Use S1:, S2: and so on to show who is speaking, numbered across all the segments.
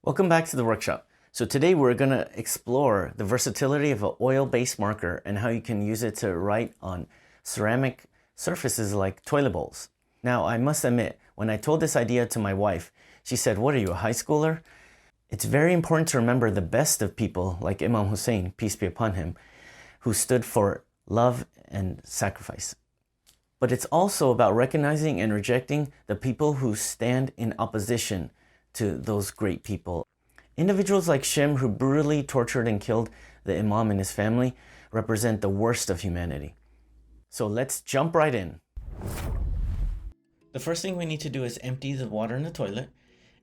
S1: Welcome back to the workshop. So today we're going to explore the versatility of an oil-based marker and how you can use it to write on ceramic surfaces like toilet bowls. Now, I must admit, when I told this idea to my wife, she said, "What are you, a high schooler?" It's very important to remember the best of people like Imam Hussein, peace be upon him, who stood for love and sacrifice. But it's also about recognizing and rejecting the people who stand in opposition to those great people. Individuals like Shimr, who brutally tortured and killed the Imam and his family, represent the worst of humanity. So let's jump right in. The first thing we need to do is empty the water in the toilet,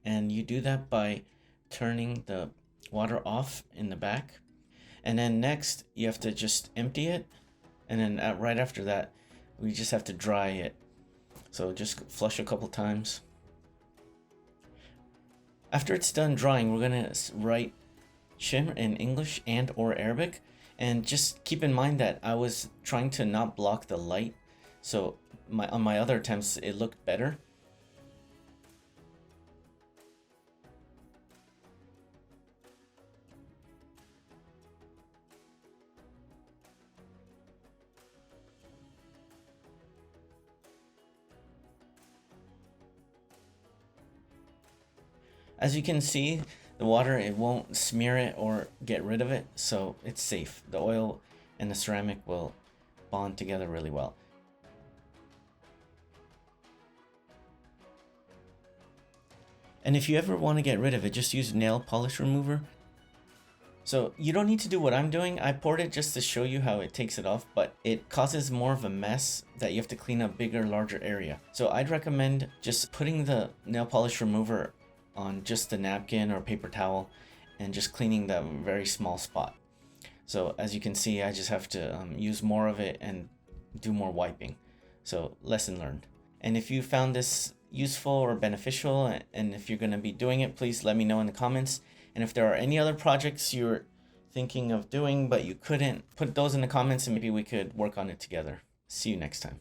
S1: and you do that by turning the water off in the back. And then next, you have to just empty it, and then right after that, we just have to dry it. So just flush a couple times. After it's done drying, we're gonna write Shimr in English and or Arabic, and just keep in mind that I was trying to not block the light, so on my other attempts it looked better. As you can see, the water, it won't smear it or get rid of it, so it's safe. The oil and the ceramic will bond together really well. And if you ever want to get rid of it, just use nail polish remover. So you don't need to do what I'm doing. I poured it just to show you how it takes it off, but it causes more of a mess that you have to clean up bigger, larger area. So I'd recommend just putting the nail polish remover on just the napkin or paper towel and just cleaning that very small spot. So as you can see, I just have to use more of it and do more wiping. So lesson learned. And if you found this useful or beneficial, and if you're going to be doing it, please let me know in the comments. And if there are any other projects you're thinking of doing but you couldn't, put those in the comments and maybe we could work on it together. See you next time.